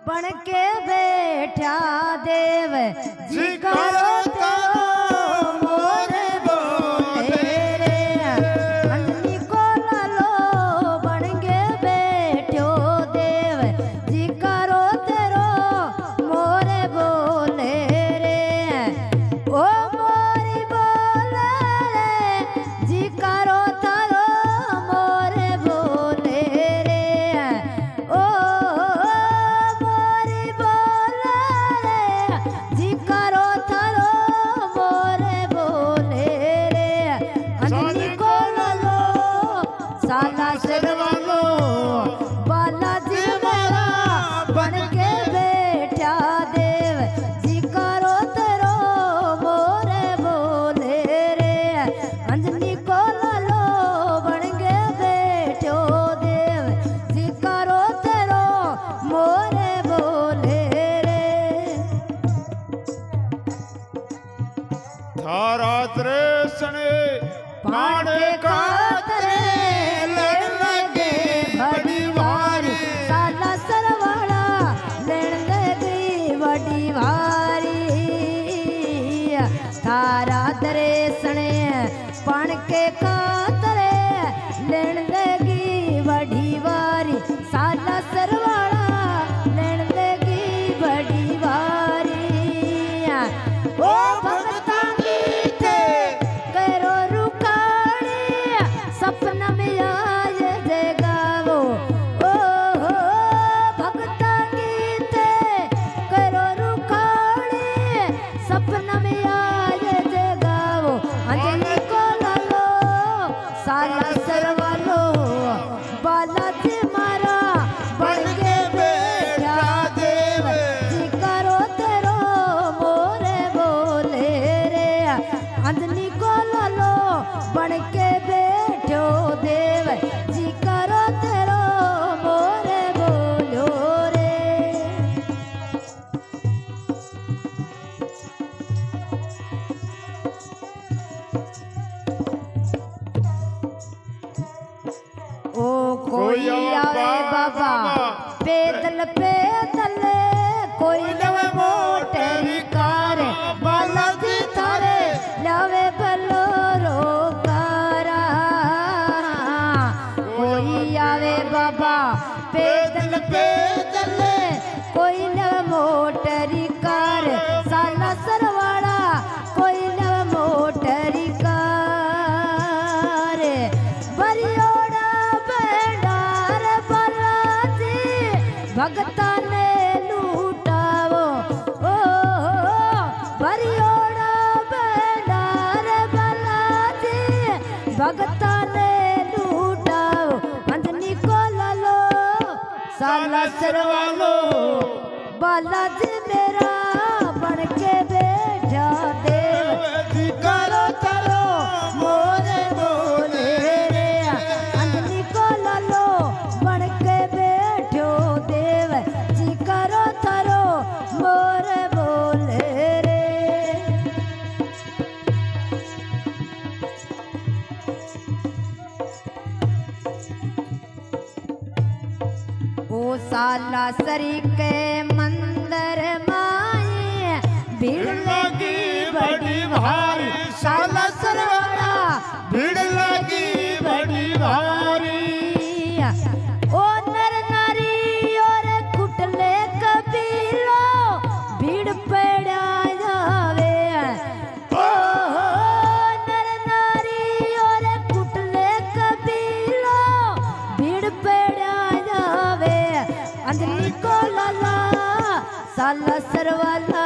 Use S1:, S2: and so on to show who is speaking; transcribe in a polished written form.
S1: बन के बैठा देव जी करो तेरो मोरे बोले रे अंजनी को लालो बन के बैठो देव जी करो तेरो मोरे बोले रे ओ मोरी बोले रे जी करो तारो मोरे बोले रे ओ साला सरवालो बालाजी मेरा बन के बैठा देव जी करो तेरो मोरे बोले रे अंजनी को लालो बन के बैठो देव जी करो तेरो मोरे बोले रे
S2: थारा त्रेसने पाने का
S1: थारा दरेसने पण के कातरे लेन लेगी बड़ी वारी साला सरवाड़ा लेन लेगी बड़ी वारी ओ भगता गीते करो रुकानी सपना में आए जगावो ओ भगता गीते करो रुकानी सपना में अंजनी को लालो साला सरवालो बालाजी मारा बन के बैठा देव जी करो तेरो मोरे बोले रे अंजनी को लालो बन के बैठो देव जी करो तेरो मोरे बोलो रे ओ कोई आवे बाबा पैदल पैदल कोई नवे मोटर कार बालाजी थारे लावे बलोरो कारा कोई आवे बाबा पैदल पैदल कोई नवे मोटर कार साला सरवाड़ा कोई नवे मोटर कार बरियोड़ा भगता ने लूटावो ओ बरियोड़ा बेडार बालाजी भगता ने लूटावो अंजनी को लालो साला सरवालो बालाजी मेरा बन के बैठा देव जी करो तारो मोरे बोले रे अंजनी को लालो बन के बैठो देव जी करो तारो मोरे बोले रे ओ साला सरी के मंदिर माए भीड़ लगी बड़ी भारी साला सरवाड़ा
S2: भीड़ लगी बड़ी भारी
S1: ओ नर नारी और कुटले कबीलो भीड़ पड़ा जावे ओ नर नारी और कुटले कबीलो भीड़ पड़ा जावे अंजनी को लाला साला सरवाला